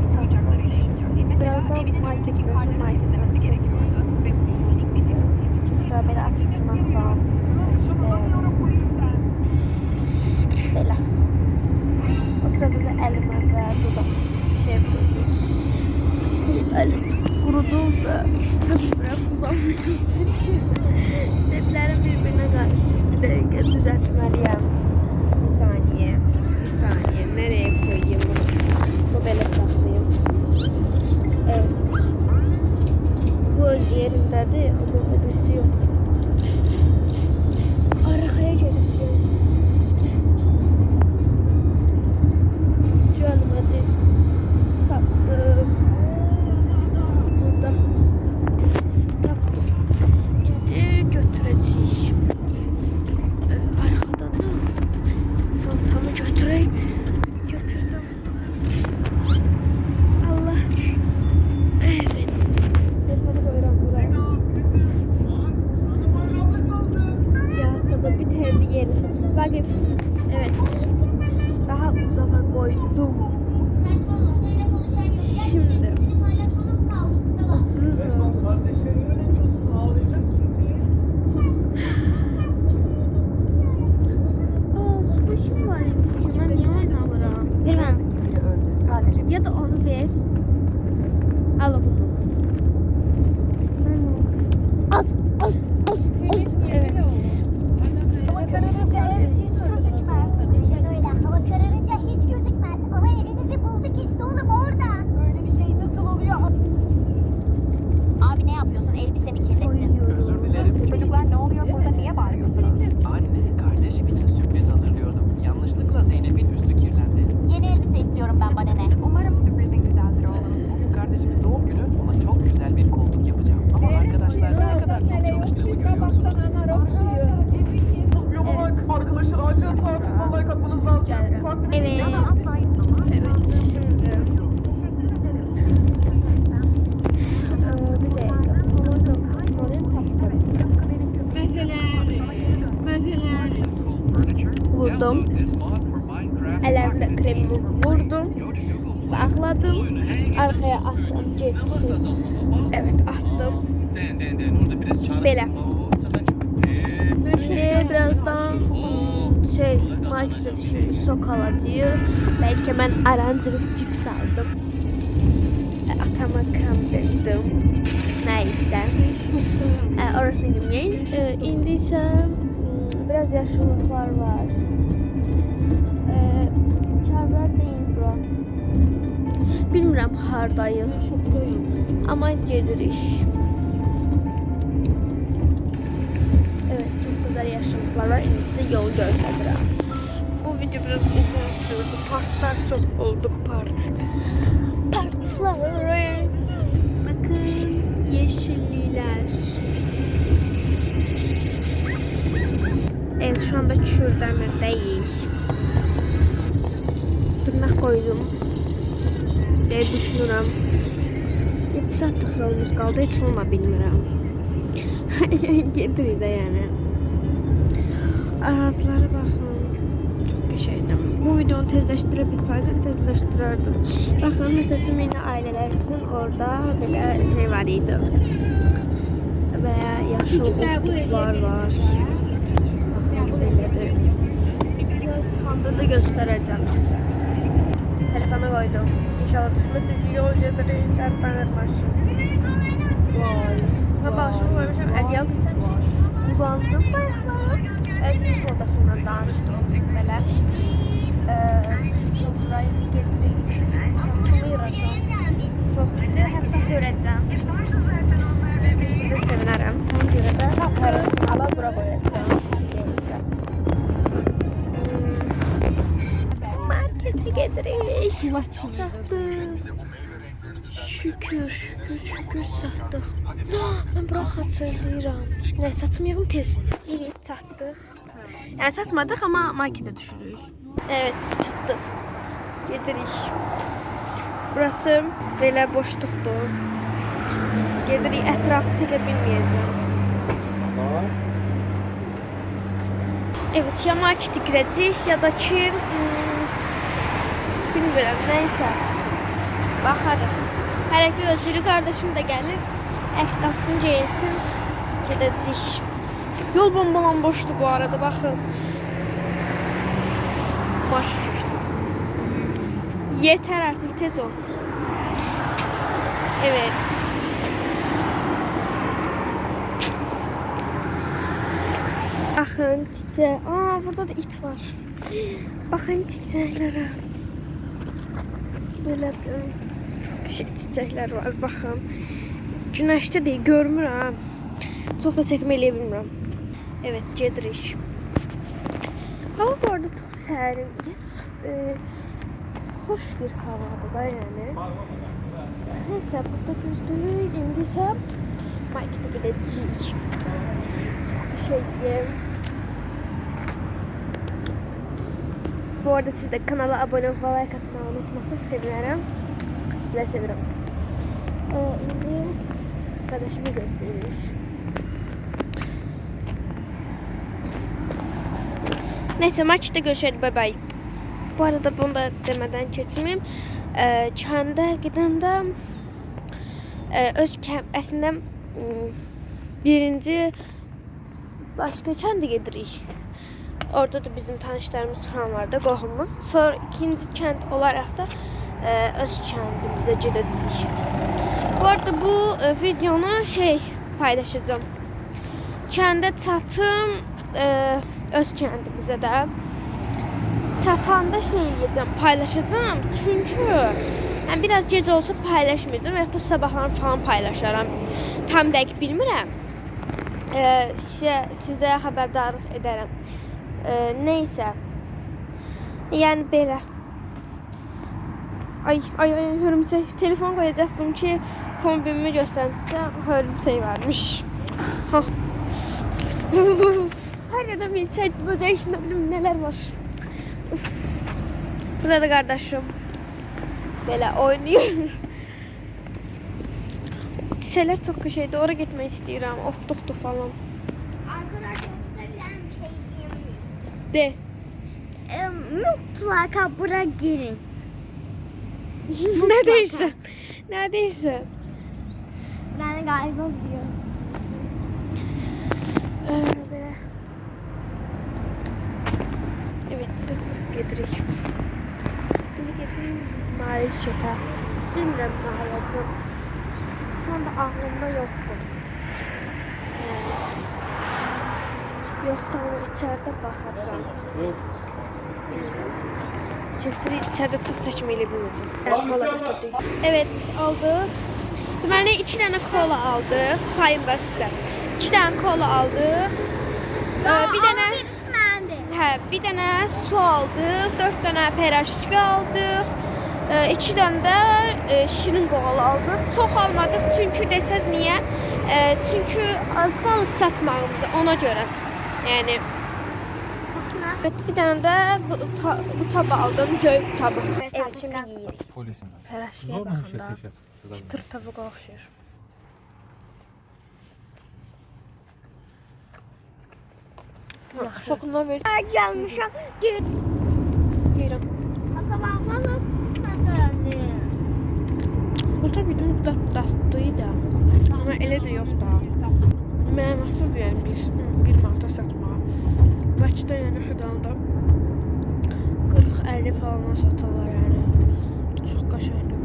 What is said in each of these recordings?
satmaları düşünüyorum. Birazdan markete gerekiyordu. Ve bu minik bir Şurada böyle atıştırmak falan. İşte böyle. O sırada da elime ve dudak şey yapıyordum. Elim kurudum da biraz uzanmışım çünkü seplerim birbirine karşı. Bir dakika düzeltmeliyim. Bir saniye. Nereye koyayım bunu? Bu böyle saklayayım. Evet. Bu öz yerindedir ama burada bir şey yok. Arkaya getirdim. Canım hadi. Taktım. Burada. Taktım. Şimdi götüreceğiz. Arkada da çantamı götüreyim. Götürdüm. Allah. Evet. Telefonu koyuyorum buraya. Yasada bir terli yeri. Bakın. Evet. Daha uzağa koydum. Şimdi otururum. Squish'im varmış. Ben niye aynı alırım? Biraz biri öldü. Sadece Ya da onu ver. Al bunu. Evet. Hava kararınca ev hiç gözükmez. Öyle, hava kararınca hiç gözükmez. Ama evinizi bulduk işte oğlum orada. Öyle bir şey nasıl oluyor? Abi ne yapıyorsun? Elbisemi kirlettin. Özür dilerim. çocuklar ne oluyor burada? Niye bağırıyorsunuz? Anne, kardeşim için sürpriz hazırlıyordum. Yanlışlıkla Zeynep'in üstü kirlendi. Yeni elbise istiyorum ben bana ne? Umarım sürprizin güzeldir oğlum. Bugün kardeşimin doğum günü, ona çok güzel bir koltuk yapacağım. Ama arkadaşlar ne kadar çok çalıştığımı görüyorsunuz. Arkadaşlar acil sağ like atmanız lazım. Evet. Asla Evet. Şimdi. Bir dakika. Vurdum. Elimle kremimi vurdum. Bağladım. Arkaya attım. Geçsin. Evet attım. Böyle. Şimdi birazdan markete düşürüz sokalacıyı. Belki ben arandırıp cips aldım. Atama kandırdım. Neyse. Orasını girmeyin. İndi ise biraz yaşlılıklar var. Çarlar değil bura. Bilmirəm hardayız. Ama gedirik. Evet, çok güzel yaşlılıklar var. En iyisi yol göstereceğim. Bu video biraz uzun sürdü. Partlar çok oldu partlar. Bakın yeşilliler. Evet şu anda Kürdemir'deyiz. Tırnak koydum. diye düşünürüm. 7 saatlik yolumuz kaldı. Hiç onu da bilmirəm. Gedirik də yəni. Arazilara baxın. Çox qəşəngdir. Bu videonu tezləşdirəbilsəydim, tezləşdirərdim. Baxın, məsəl üçün yeni ailələr üçün orada belə şey var idi. Və yaşıl otlar var. Baxın, belədir. Çıxanda da göstərəcəm sizə. Telefona koydum. İnşallah düşmez çünkü yol cebiri terpenler başım. Vay. Ve başımı koymuşum. Eliyal desem şey. Uzandım bayaklara. Sinif odasından danıştım. Böyle. Burayı getireyim. Saçımı yıracağım. Çok pistir. Hatta göreceğim. Size sevinirim. Ona göre de her ala bura koyacağım. Markete getirik. Sattık. Şükür sattık. Ben bura hatırlayıram. Ne satmayalım tez. Evet sattık. Yani satmadık ama markete düşürürüz. Evet çıktık. Gedirik. Burası böyle boşluqdur. Gedirik etrafı çəkə bilməyəcəm. Evet ya markete girəcəyik ya da ki bilmirəm neyse. Baxarıq. Hələ ki özürü qardaşım da gəlir. Ət qapsın, geyinsin. Gedəcəyik. Yol bomboşdur bu arada, baxın. Marş düşdü. Yeter artık, tez ol. Evet. Bakın çiçeğe. Aa, burada da it var. Bakın çiçeklere. Böyle çok şey çiçekler var. Bakın. Güneşte değil, görmürəm. Çok da çəkmə eləyə bilmirəm. Evet, gedirik. Hava bu arada çok sərin. Hoş bir havadır da yani. Neyse, burada gözlüyük. İndi isə markete gidəcəyik. Çok şeydim. Bu arada siz de kanala abone olup like atmayı unutmazsanız sevinirim. Sizleri seviyorum. Şimdi kardeşimi gösteriyor. Neyse, markette görüşelim. Bye bye. Bu arada bunu da demeden geçmeyeyim. Kəndə gedəndə öz əslində birinci başqa kəndə gedirik. Orada da bizim tanışlarımız falan vardı, qohumumuz. Sonra ikinci kənd olaraq da öz kəndimizə gedəcəyik. Bu arada bu videonu paylaşacağım. Kəndə çatım öz kəndimizə də. Çatanda eləyəcəm, paylaşacağım. Çünkü yani biraz gece olsa paylaşmayacağım. Ya da sabahlar falan paylaşaram. Tam dəqiq bilmirəm. Sizə xəbərdarlıq edərəm. Neyse. Yani belə. Ay hörümçək. Telefon koyacaktım ki kombinimi göstərim sizə. Hörümçək varmış. Ha. Her yerden milçək, böcək içində bilim neler var. Burada da kardeşim böyle oynuyor. Şeyler çok şeydi. Oraya gitmek istiyorum. Ottuktu falan. Arkadaşlar size bir şey diyeyim. De. Mutlaka buraya girin. Ne değilse. Ne değilse. Ben galiba biliyorum. Böyle. Evet, sırtlık gedirik. Şimdi getireyim marifete. Bilmiyorum ne alacağım. Şu anda aklımda yoktu. Yani. Yoktu ama içeride bakacağım. İçeride çok seçmeyle bilmeyeceğim. Kola götürdük. Evet, aldık. Deməli 2 tane kola aldık. Sayın ben size. 2 tane kola aldık. Bir tane bir tane su aldık, 4 tane peraşki aldık, 2 tane de şirin qoğal aldıq. Çox almadıq çünkü desəz niyə? Çünkü az qalıb çatmağımıza, ona görə. Yəni evet, bir tane de bu tabı aldım, göy tabı. Evet, şimdi yiyirik. Peraşkiyə baxın da. Çıtır tavuğa oxşayır. Sokundan ver. Gelmişim. Yiyirəm. Atabağımla Burada bir datlıydı. Ama elə də yox da. Mənasız yəni bir manata satmağa. Bakıda yəni xırdalda 40-50 falan satırlar yəni. Çox qəşəngdir.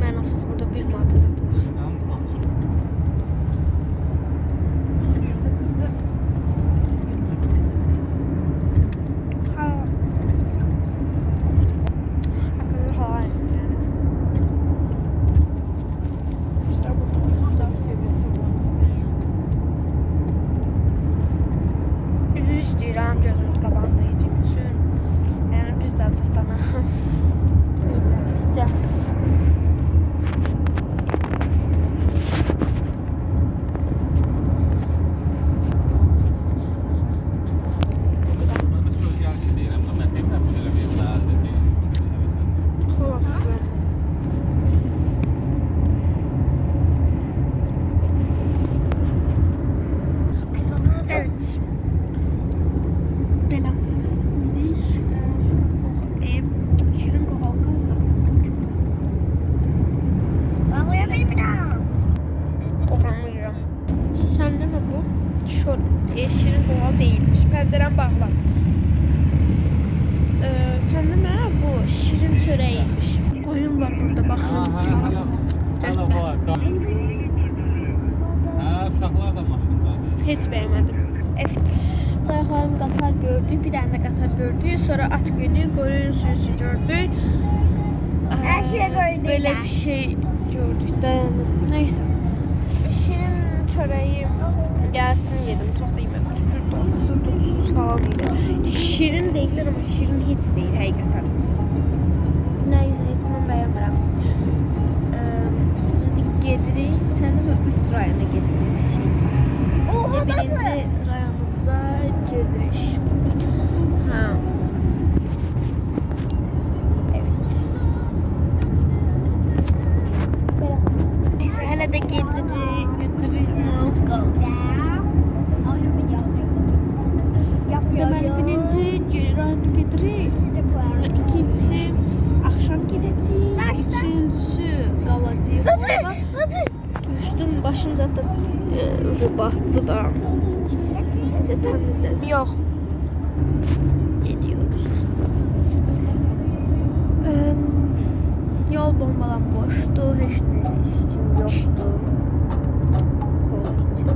Mənasız burada bir manata satmaq. Üzür istəyirəm gözünüz qabağında yediğim üçün. Yəni biz də açıqdan Baxın. Uşaqlar da maşındadır. Heç bəyənmədim. Evet. Ayaqlarım qatar gördük. Bir dənə də qatar gördük. Sonra at gördük. Qoyun sürüsü gördük. Her şey gördük Böyle ben. bir şey gördük. Dayanın. Neyse. Şirin çöreği gelsin yedim. Çok da yemedim. Çünkü tuzsuz falan idi. Şirin değiller ama şirin hiç değil həqiqətən. Neyse heç mən bəyənmirəm. İndi gedirik. Sən də 3 rayona gedirik. Oha Birinci nasıl? rayonumuza gedirik. Ha. Evet. Belə. Neyse hələ də gedirik. Az qaldı. Deməli birinci rayona gedirik. İkincisi akşam gideceğiz. Üçüncüsü qalacağıq. Üstüm başım zaten battı da. Neyse temizledim. Yok. Gidiyoruz. Yol bombalanmıştı. Hiç kim yoktu. Kola içildi.